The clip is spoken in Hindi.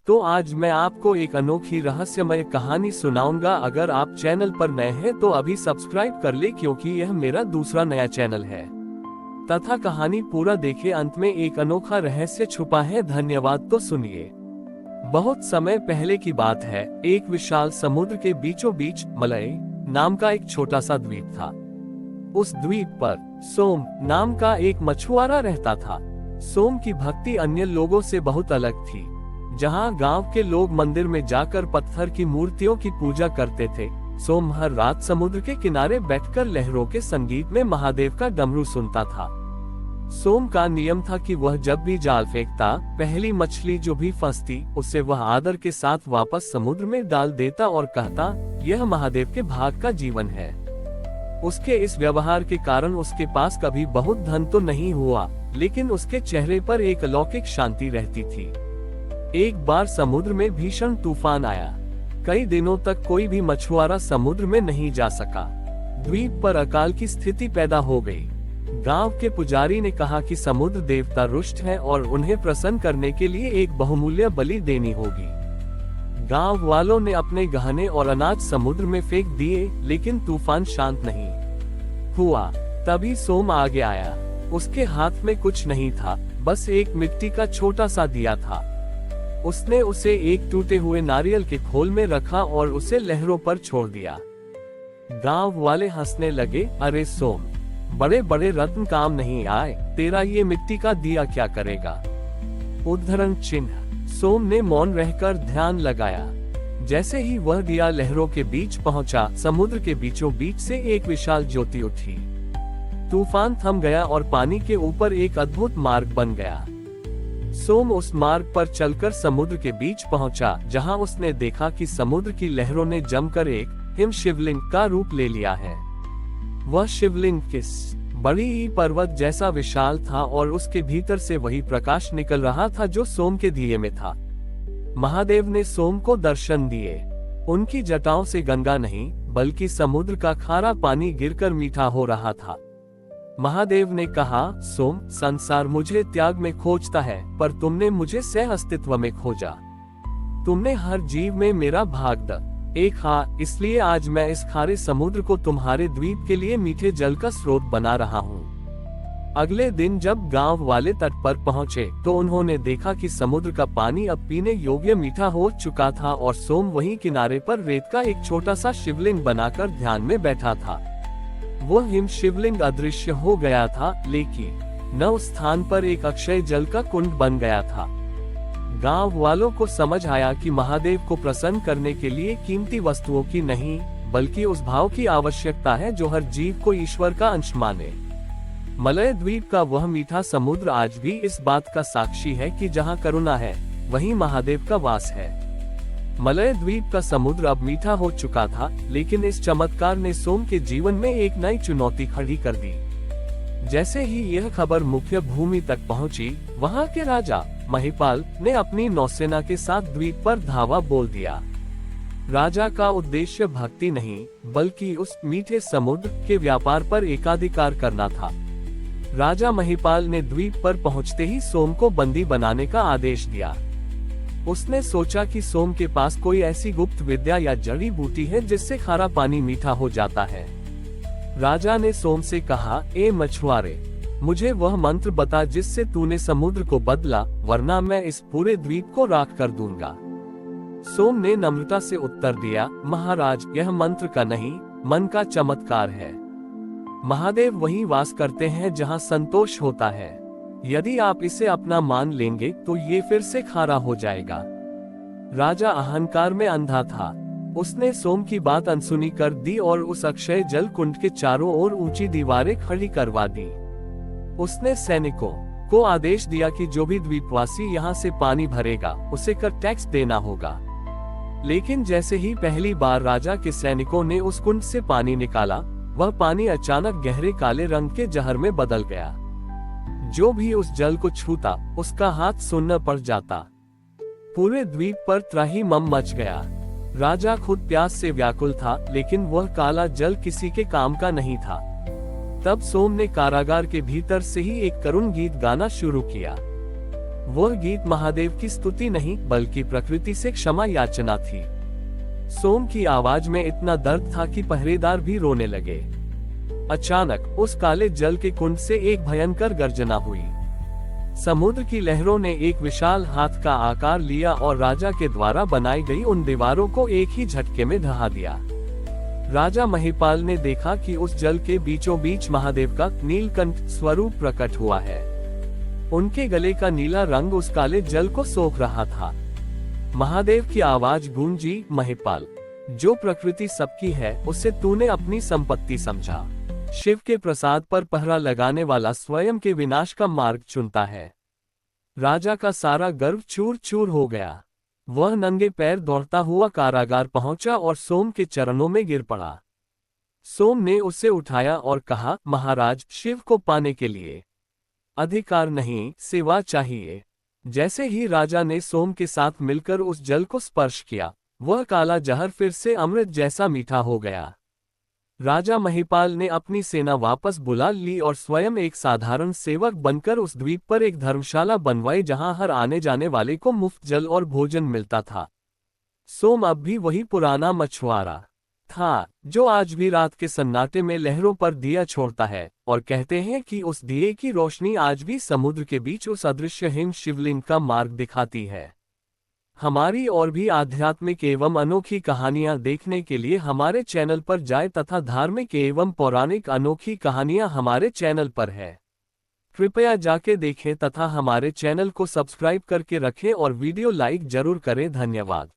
तो आज मैं आपको एक अनोखी रहस्यमय कहानी सुनाऊंगा। अगर आप चैनल पर नए हैं तो अभी सब्सक्राइब कर ले, क्योंकि यह मेरा दूसरा नया चैनल है। तथा कहानी पूरा देखे, अंत में एक अनोखा रहस्य छुपा है। धन्यवाद। तो सुनिए। बहुत समय पहले की बात है। एक विशाल समुद्र के बीचों बीच मलय नाम का एक छोटा सा द्वीप था। उस द्वीप पर सोम नाम का एक मछुआरा रहता था। सोम की भक्ति अन्य लोगों से बहुत अलग थी। जहाँ गांव के लोग मंदिर में जाकर पत्थर की मूर्तियों की पूजा करते थे, सोम हर रात समुद्र के किनारे बैठकर लहरों के संगीत में महादेव का डमरू सुनता था। सोम का नियम था कि वह जब भी जाल फेंकता, पहली मछली जो भी फंसती उसे वह आदर के साथ वापस समुद्र में डाल देता और कहता, यह महादेव के भाग का जीवन है। उसके इस व्यवहार के कारण उसके पास कभी बहुत धन तो नहीं हुआ, लेकिन उसके चेहरे पर एक अलौकिक शांति रहती थी। एक बार समुद्र में भीषण तूफान आया। कई दिनों तक कोई भी मछुआरा समुद्र में नहीं जा सका। द्वीप पर अकाल की स्थिति पैदा हो गई। गांव के पुजारी ने कहा कि समुद्र देवता रुष्ट हैं और उन्हें प्रसन्न करने के लिए एक बहुमूल्य बलि देनी होगी। गांव वालों ने अपने गहने और अनाज समुद्र में फेंक दिए, लेकिन तूफान शांत नहीं हुआ। तभी सोम आगे आया। उसके हाथ में कुछ नहीं था, बस एक मिट्टी का छोटा सा दिया था। उसने उसे एक टूटे हुए नारियल के खोल में रखा और उसे लहरों पर छोड़ दिया। गांव वाले हंसने लगे, अरे सोम, बड़े बड़े रत्न काम नहीं आए, तेरा ये मिट्टी का दिया क्या करेगा। उद्धरण चिन्ह। सोम ने मौन रहकर ध्यान लगाया। जैसे ही वह दिया लहरों के बीच पहुंचा, समुद्र के बीचों बीच से एक विशाल ज्योति उठी। तूफान थम गया और पानी के ऊपर एक अद्भुत मार्ग बन गया। सोम उस मार्ग पर चलकर समुद्र के बीच पहुंचा, जहां उसने देखा कि समुद्र की लहरों ने जमकर एक हिम शिवलिंग का रूप ले लिया है। वह शिवलिंग किस बड़ी ही पर्वत जैसा विशाल था और उसके भीतर से वही प्रकाश निकल रहा था जो सोम के दिए में था। महादेव ने सोम को दर्शन दिए। उनकी जटाओं से गंगा नहीं, बल्कि समुद्र का खारा पानी गिरकर मीठा हो रहा था। महादेव ने कहा, सोम, संसार मुझे त्याग में खोजता है, पर तुमने मुझे सह अस्तित्व में खोजा। तुमने हर जीव में मेरा भाग एक इसलिए आज मैं इस खारे समुद्र को तुम्हारे द्वीप के लिए मीठे जल का स्रोत बना रहा हूँ। अगले दिन जब गांव वाले तट पर पहुँचे तो उन्होंने देखा कि समुद्र का पानी अब पीने योग्य मीठा हो चुका था और सोम वहीं किनारे पर रेत का एक छोटा सा शिवलिंग बनाकर ध्यान में बैठा था। वह हिम शिवलिंग अदृश्य हो गया था, लेकिन न उस स्थान पर एक अक्षय जल का कुंड बन गया था। गांव वालों को समझ आया कि महादेव को प्रसन्न करने के लिए कीमती वस्तुओं की नहीं, बल्कि उस भाव की आवश्यकता है जो हर जीव को ईश्वर का अंश माने। मलय द्वीप का वह मीठा समुद्र आज भी इस बात का साक्षी है कि जहां करुणा है, वहीं महादेव का वास है। मलय द्वीप का समुद्र अब मीठा हो चुका था, लेकिन इस चमत्कार ने सोम के जीवन में एक नई चुनौती खड़ी कर दी। जैसे ही यह खबर मुख्य भूमि तक पहुंची, वहां के राजा महिपाल ने अपनी नौसेना के साथ द्वीप पर धावा बोल दिया। राजा का उद्देश्य भक्ति नहीं, बल्कि उस मीठे समुद्र के व्यापार पर एकाधिकार करना था। राजा महिपाल ने द्वीप पर पहुंचते ही सोम को बंदी बनाने का आदेश दिया। उसने सोचा कि सोम के पास कोई ऐसी गुप्त विद्या या जड़ी बूटी है जिससे खारा पानी मीठा हो जाता है। राजा ने सोम से कहा, ए मछुआरे, मुझे वह मंत्र बता जिससे तूने समुद्र को बदला, वरना मैं इस पूरे द्वीप को राख कर दूंगा। सोम ने नम्रता से उत्तर दिया, महाराज, यह मंत्र का नहीं, मन का चमत्कार है। महादेव वहीं वास करते हैं जहां संतोष होता है। यदि आप इसे अपना मान लेंगे तो ये फिर से खारा हो जाएगा। राजा अहंकार में अंधा था। उसने सोम की बात अनसुनी कर दी और उस अक्षय जल कुंड के चारों ओर ऊंची दीवारें खड़ी करवा दी। उसने सैनिकों को आदेश दिया कि जो भी द्वीपवासी यहाँ से पानी भरेगा, उसे कर टैक्स देना होगा। लेकिन जैसे ही पहली बार राजा के सैनिकों ने उस कुंड से पानी निकाला, वह पानी अचानक गहरे काले रंग के जहर में बदल गया। जो भी उस जल को छूता, उसका हाथ सुन्न पड़ जाता। पूरे द्वीप पर त्राहिमाम मच गया। राजा खुद प्यास से व्याकुल था, लेकिन वह काला जल किसी के काम का नहीं था। तब सोम ने कारागार के भीतर से ही एक करुण गीत गाना शुरू किया। वह गीत महादेव की स्तुति नहीं बल्कि प्रकृति से क्षमा याचना थी। सोम की आवाज में इतना दर्द था कि पहरेदार भी रोने लगे। अचानक उस काले जल के कुंड से एक भयंकर गर्जना हुई। समुद्र की लहरों ने एक विशाल हाथ का आकार लिया और राजा के द्वारा बनाई गई उन दीवारों को एक ही झटके में ढहा दिया। राजा महिपाल ने देखा कि उस जल के बीचों बीच महादेव का नीलकंठ स्वरूप प्रकट हुआ है। उनके गले का नीला रंग उस काले जल को सोख रहा था। महादेव की आवाज गूंजी, महिपाल, जो प्रकृति सबकी है उसे तूने अपनी संपत्ति समझा। शिव के प्रसाद पर पहरा लगाने वाला स्वयं के विनाश का मार्ग चुनता है। राजा का सारा गर्व चूर चूर हो गया। वह नंगे पैर दौड़ता हुआ कारागार पहुंचा और सोम के चरणों में गिर पड़ा। सोम ने उसे उठाया और कहा, महाराज, शिव को पाने के लिए अधिकार नहीं, सेवा चाहिए। जैसे ही राजा ने सोम के साथ मिलकर उस जल को स्पर्श किया, वह काला जहर फिर से अमृत जैसा मीठा हो गया। राजा महिपाल ने अपनी सेना वापस बुला ली और स्वयं एक साधारण सेवक बनकर उस द्वीप पर एक धर्मशाला बनवाई जहां हर आने जाने वाले को मुफ्त जल और भोजन मिलता था। सोम अब भी वही पुराना मछुआरा था जो आज भी रात के सन्नाटे में लहरों पर दिया छोड़ता है, और कहते हैं कि उस दिए की रोशनी आज भी समुद्र के बीच उस अदृश्य हिम शिवलिंग का मार्ग दिखाती है। हमारी और भी आध्यात्मिक एवं अनोखी कहानियां देखने के लिए हमारे चैनल पर जाएं तथा धार्मिक एवं पौराणिक अनोखी कहानियां हमारे चैनल पर है। कृपया जाके देखें तथा हमारे चैनल को सब्सक्राइब करके रखें और वीडियो लाइक जरूर करें। धन्यवाद।